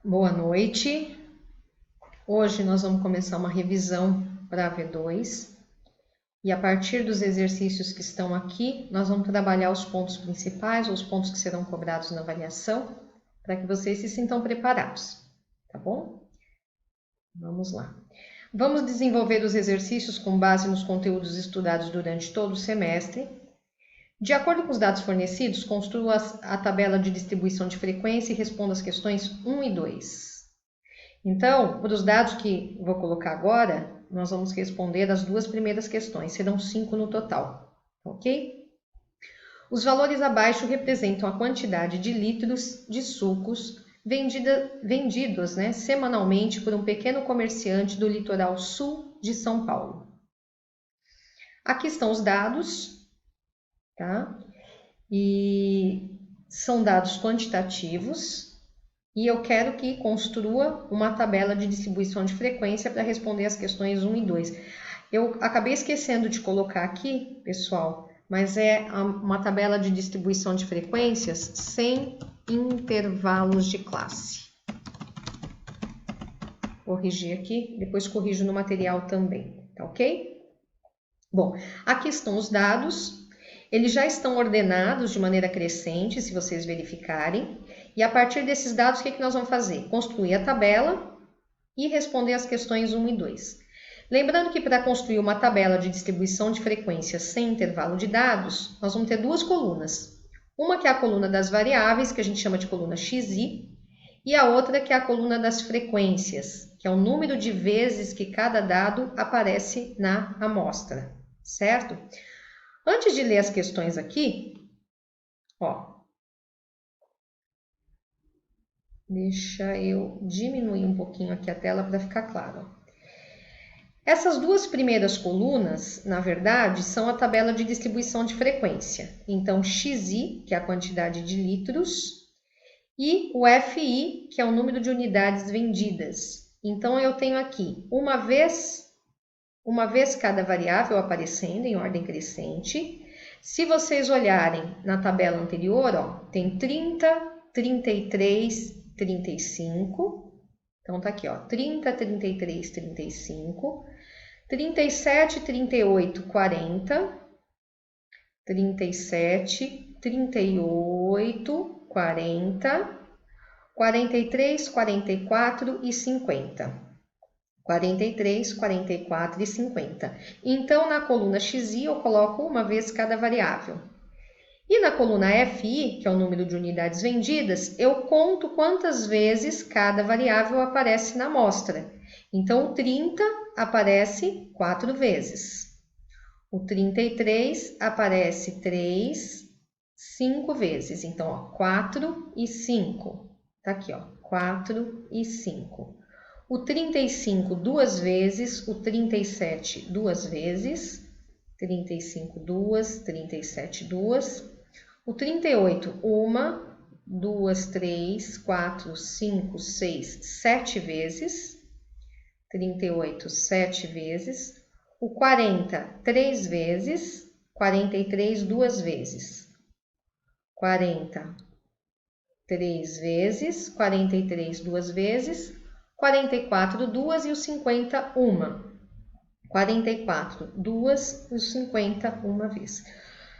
Boa noite. Hoje nós vamos começar uma revisão para a V2 e a partir dos exercícios que estão aqui, nós vamos trabalhar os pontos principais, os pontos que serão cobrados na avaliação, para que vocês se sintam preparados, tá bom? Vamos lá. Vamos desenvolver os exercícios com base nos conteúdos estudados durante todo o semestre. De acordo com os dados fornecidos, construa a tabela de distribuição de frequência e responda as questões 1 e 2. Então, para os dados que vou colocar agora, nós vamos responder as duas primeiras questões, serão 5 no total, ok? Os valores abaixo representam a quantidade de litros de sucos vendidos semanalmente por um pequeno comerciante do litoral sul de São Paulo. Aqui estão os dados, tá? E são dados quantitativos. E eu quero que construa uma tabela de distribuição de frequência para responder as questões 1 e 2. Eu acabei esquecendo de colocar aqui, pessoal, mas é uma tabela de distribuição de frequências sem intervalos de classe. Vou corrigir aqui, depois corrijo no material também, tá ok? Bom, aqui estão os dados. Eles já estão ordenados de maneira crescente, se vocês verificarem. E a partir desses dados, o que nós vamos fazer? Construir a tabela e responder as questões 1 e 2. Lembrando que para construir uma tabela de distribuição de frequências sem intervalo de dados, nós vamos ter duas colunas. Uma que é a coluna das variáveis, que a gente chama de coluna XI, e a outra que é a coluna das frequências, que é o número de vezes que cada dado aparece na amostra, certo? Antes de ler as questões aqui, deixa eu diminuir um pouquinho aqui a tela para ficar claro. Essas duas primeiras colunas, na verdade, são a tabela de distribuição de frequência. Então, XI, que é a quantidade de litros, e o FI, que é o número de unidades vendidas. Então, eu tenho aqui uma vez cada variável aparecendo em ordem crescente. Se vocês olharem na tabela anterior, tem 30, 33, 35. Então, tá aqui, 30, 33, 35. 37, 38, 40. 37, 38, 40. 43, 44 e 50. 43, 44 e 50. Então, na coluna XI, eu coloco uma vez cada variável. E na coluna FI, que é o número de unidades vendidas, eu conto quantas vezes cada variável aparece na amostra. Então, o 30 aparece 4 vezes. O 33 aparece 5 vezes. Então, 4 e 5. Tá aqui, 4 e 5. O 35 duas vezes, o 37 duas vezes, 35 duas, 37 duas, o 38 uma, duas, 3, 4, 5, 6, 7 vezes, 38 7 vezes, o 40 3 vezes, 43 duas vezes, 40 3 vezes, 43 duas vezes, 44 duas e o 50 uma. 44 duas e o 50 uma vez.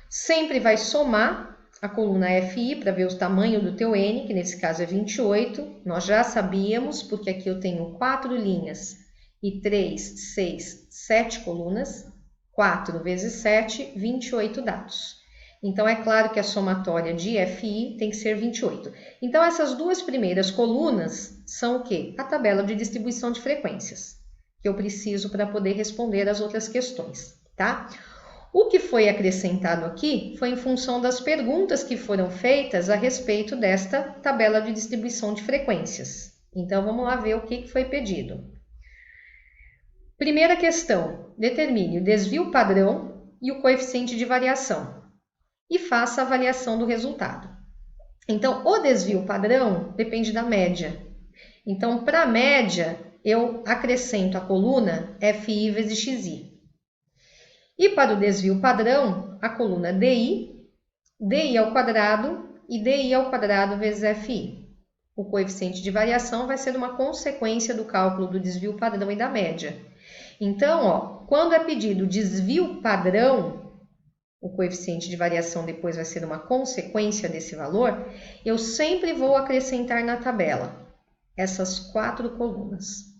Sempre vai somar a coluna FI para ver o tamanho do teu N, que nesse caso é 28. Nós já sabíamos, porque aqui eu tenho 4 linhas e 3, 6, 7 colunas. 4 vezes 7, 28 dados. Então, é claro que a somatória de FI tem que ser 28. Então, essas duas primeiras colunas são o quê? A tabela de distribuição de frequências, que eu preciso para poder responder as outras questões, tá? O que foi acrescentado aqui foi em função das perguntas que foram feitas a respeito desta tabela de distribuição de frequências. Então, vamos lá ver o que foi pedido. Primeira questão, determine o desvio padrão e o coeficiente de variação e faça a avaliação do resultado. Então, o desvio padrão depende da média. Então, para a média, eu acrescento a coluna FI vezes XI. E para o desvio padrão, a coluna DI, DI ao quadrado e DI ao quadrado vezes FI. O coeficiente de variação vai ser uma consequência do cálculo do desvio padrão e da média. Então, ó, quando é pedido desvio padrão, o coeficiente de variação depois vai ser uma consequência desse valor, eu sempre vou acrescentar na tabela essas 4 colunas.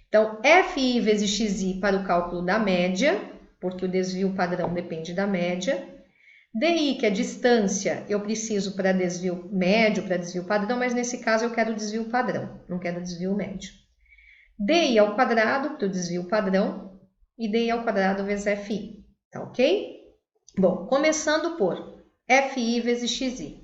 Então, FI vezes XI para o cálculo da média, porque o desvio padrão depende da média. DI, que é distância, eu preciso para desvio médio, para desvio padrão, mas nesse caso eu quero desvio padrão, não quero desvio médio. DI ao quadrado, para o desvio padrão, e DI ao quadrado vezes FI, tá ok? Bom, começando por FI vezes XI.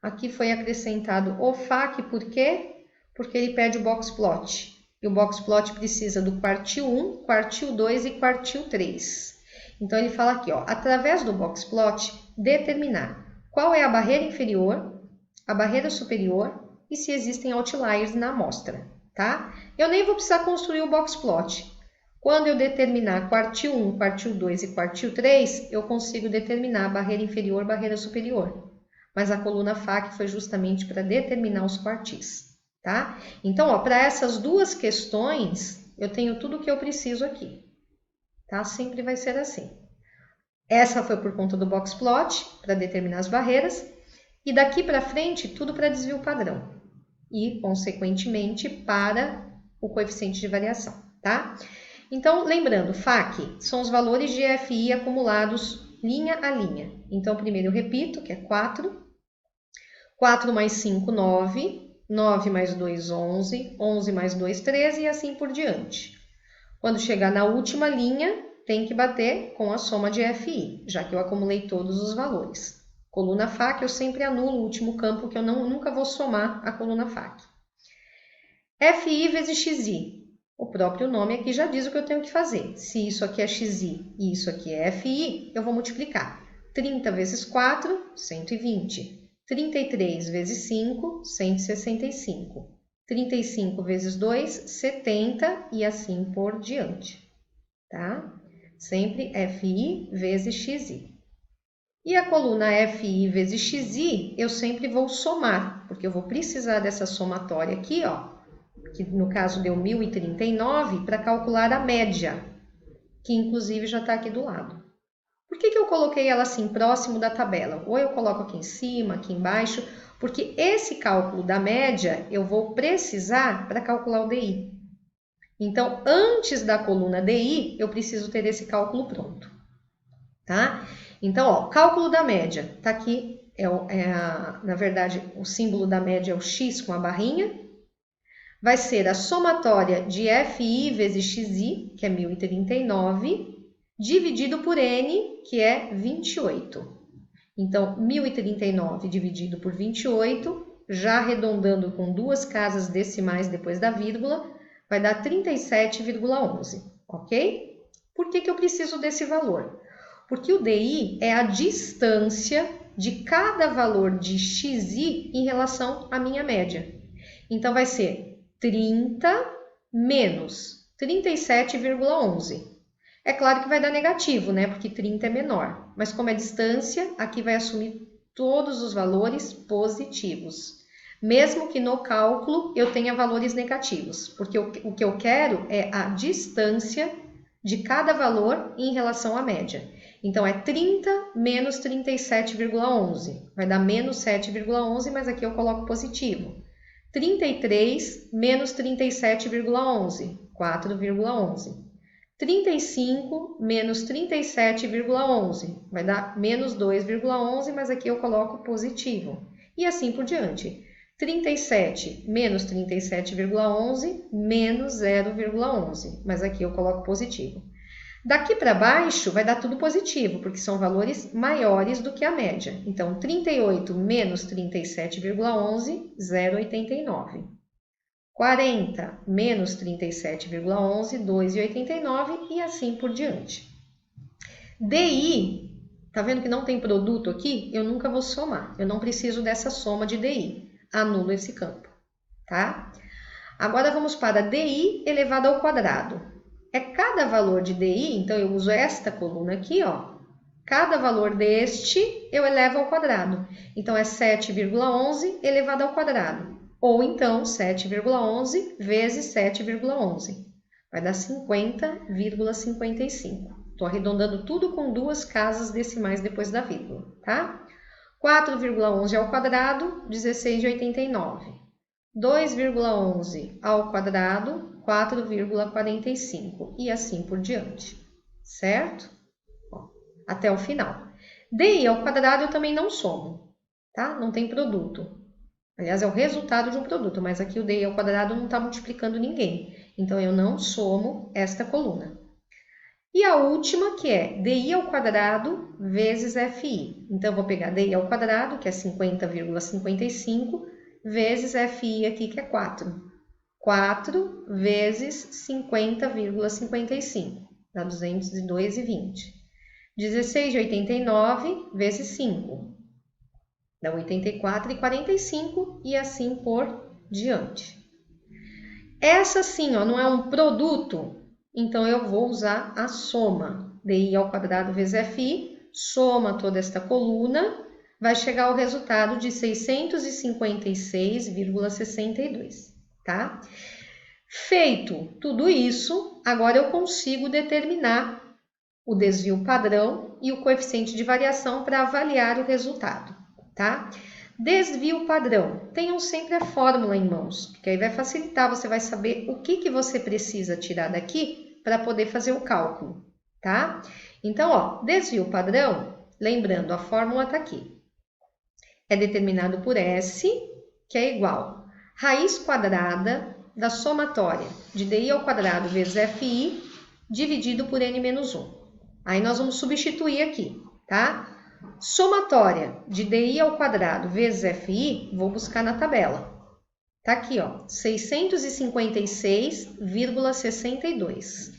Aqui foi acrescentado o FAC, por quê? Porque ele pede o box plot. E o box plot precisa do quartil 1, quartil 2 e quartil 3. Então, ele fala aqui, ó, através do box plot, determinar qual é a barreira inferior, a barreira superior e se existem outliers na amostra, tá? Eu nem vou precisar construir o box plot. Quando eu determinar quartil 1, quartil 2 e quartil 3, eu consigo determinar a barreira inferior, barreira superior. Mas a coluna FAC foi justamente para determinar os quartis, tá? Então, ó, para essas duas questões, eu tenho tudo o que eu preciso aqui, tá? Sempre vai ser assim. Essa foi por conta do box plot, para determinar as barreiras, e daqui para frente, tudo para desvio padrão, e, consequentemente, para o coeficiente de variação, tá? Então, lembrando, FAC são os valores de FI acumulados linha a linha. Então, primeiro eu repito, que é 4. 4 mais 5, 9. 9 mais 2, 11. 11 mais 2, 13 e assim por diante. Quando chegar na última linha, tem que bater com a soma de FI, já que eu acumulei todos os valores. Coluna FAC, eu sempre anulo o último campo, que eu nunca vou somar a coluna FAC. FI vezes XI. O próprio nome aqui já diz o que eu tenho que fazer. Se isso aqui é XI e isso aqui é FI, eu vou multiplicar. 30 vezes 4, 120. 33 vezes 5, 165. 35 vezes 2, 70 e assim por diante, tá? Sempre FI vezes XI. E a coluna FI vezes XI, eu sempre vou somar, porque eu vou precisar dessa somatória aqui, ó, que no caso deu 1039, para calcular a média, que inclusive já está aqui do lado. Por que eu coloquei ela assim, próximo da tabela? Ou eu coloco aqui em cima, aqui embaixo, porque esse cálculo da média eu vou precisar para calcular o DI. Então, antes da coluna DI, eu preciso ter esse cálculo pronto, tá? Então, ó, cálculo da média, tá aqui, na verdade, o símbolo da média é o X com a barrinha. Vai ser a somatória de FI vezes XI, que é 1039, dividido por N, que é 28. Então, 1039 dividido por 28, já arredondando com 2 casas decimais depois da vírgula, vai dar 37,11, ok? Por que eu preciso desse valor? Porque o DI é a distância de cada valor de XI em relação à minha média. Então, vai ser 30 menos 37,11. É claro que vai dar negativo, né? Porque 30 é menor. Mas como é distância, aqui vai assumir todos os valores positivos. Mesmo que no cálculo eu tenha valores negativos. Porque o que eu quero é a distância de cada valor em relação à média. Então, é 30 menos 37,11. Vai dar menos 7,11, mas aqui eu coloco positivo. 33 menos 37,11, 4,11. 35 menos 37,11, vai dar menos 2,11, mas aqui eu coloco positivo. E assim por diante. 37 menos 37,11, menos 0,11, mas aqui eu coloco positivo. Daqui para baixo vai dar tudo positivo, porque são valores maiores do que a média. Então, 38 menos 37,11, 0,89. 40 menos 37,11, 2,89 e assim por diante. DI, tá vendo que não tem produto aqui? Eu nunca vou somar, eu não preciso dessa soma de DI. Anulo esse campo, tá? Agora vamos para DI elevado ao quadrado. É cada valor de DI, então eu uso esta coluna aqui, ó. Cada valor deste eu elevo ao quadrado. Então, é 7,11 elevado ao quadrado. Ou então 7,11 vezes 7,11. Vai dar 50,55. Estou arredondando tudo com duas casas decimais depois da vírgula, tá? 4,11 ao quadrado, 16,89. 2,11 ao quadrado, 4,45. E assim por diante, certo? Até o final. DI ao quadrado eu também não somo, tá? Não tem produto. Aliás, é o resultado de um produto, mas aqui o DI ao quadrado não está multiplicando ninguém. Então, eu não somo esta coluna. E a última, que é DI ao quadrado vezes FI. Então, eu vou pegar DI ao quadrado, que é 50,55, vezes FI aqui, que é 4. 4 vezes 50,55, dá 202,20. 16,89 vezes 5, dá 84,45 e assim por diante. Essa sim, ó, não é um produto, então eu vou usar a soma. DI ao quadrado vezes FI, soma toda esta coluna, vai chegar ao resultado de 656,62, tá? Feito tudo isso, agora eu consigo determinar o desvio padrão e o coeficiente de variação para avaliar o resultado, tá? Desvio padrão, tenham sempre a fórmula em mãos, porque aí vai facilitar, você vai saber o que você precisa tirar daqui para poder fazer o cálculo, tá? Então, ó, desvio padrão, lembrando, a fórmula está aqui. É determinado por S, que é igual raiz quadrada da somatória de DI ao quadrado vezes FI, dividido por N menos 1. Aí nós vamos substituir aqui, tá? Somatória de DI ao quadrado vezes FI, vou buscar na tabela. Tá aqui, ó, 656,62.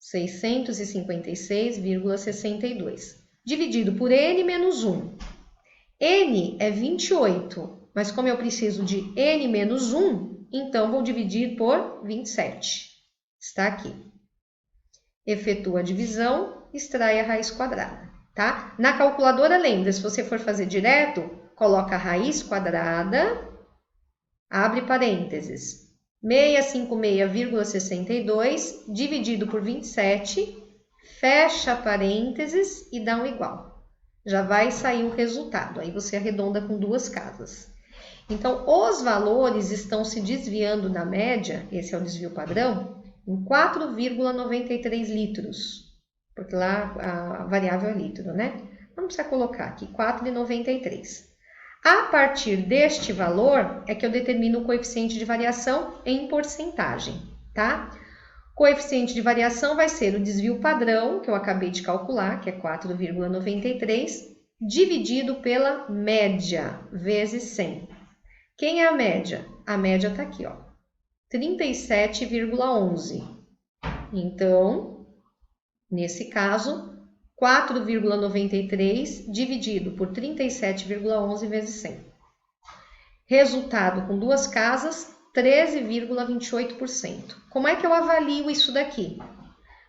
656,62. Dividido por N menos 1. N é 28, mas como eu preciso de N menos 1, então vou dividir por 27. Está aqui. Efetua a divisão, extrai a raiz quadrada, tá? Na calculadora, lembra, se você for fazer direto, coloca a raiz quadrada, abre parênteses, 656,62 dividido por 27, fecha parênteses e dá um igual. Já vai sair o resultado, aí você arredonda com duas casas. Então, os valores estão se desviando da média, esse é o desvio padrão, em 4,93 litros, porque lá a variável é litro, né? Não precisa colocar aqui, 4,93. A partir deste valor é que eu determino o coeficiente de variação em porcentagem, tá? Coeficiente de variação vai ser o desvio padrão, que eu acabei de calcular, que é 4,93, dividido pela média, vezes 100. Quem é a média? A média está aqui, ó. 37,11. Então, nesse caso, 4,93 dividido por 37,11 vezes 100. Resultado com duas casas, 13,28%. Como é que eu avalio isso daqui?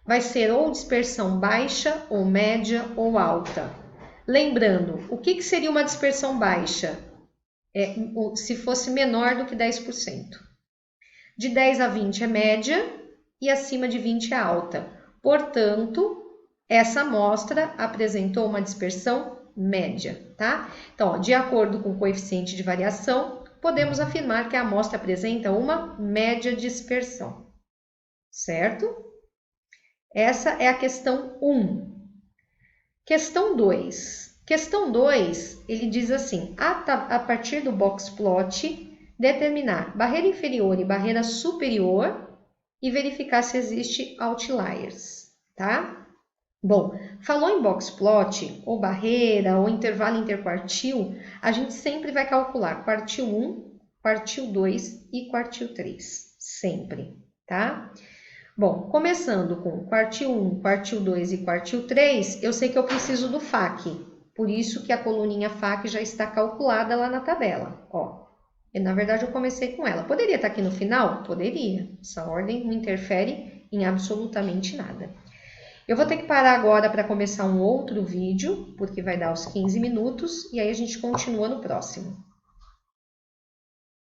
Vai ser ou dispersão baixa, ou média, ou alta. Lembrando, o que seria uma dispersão baixa? Se fosse menor do que 10%. De 10 a 20 é média e acima de 20 é alta. Portanto, essa amostra apresentou uma dispersão média, tá? Então, ó, de acordo com o coeficiente de variação, podemos afirmar que a amostra apresenta uma média dispersão, certo? Essa é a questão 1. Questão 2. Questão 2, ele diz assim, a partir do box plot, determinar barreira inferior e barreira superior e verificar se existe outliers, tá? Bom, falou em box plot, ou barreira, ou intervalo interquartil, a gente sempre vai calcular quartil 1, quartil 2 e quartil 3, sempre, tá? Bom, começando com quartil 1, quartil 2 e quartil 3, eu sei que eu preciso do FAC, por isso que a coluninha FAC já está calculada lá na tabela, ó. Na verdade, eu comecei com ela. Poderia estar aqui no final? Poderia. Essa ordem não interfere em absolutamente nada. Eu vou ter que parar agora para começar um outro vídeo, porque vai dar os 15 minutos, e aí a gente continua no próximo.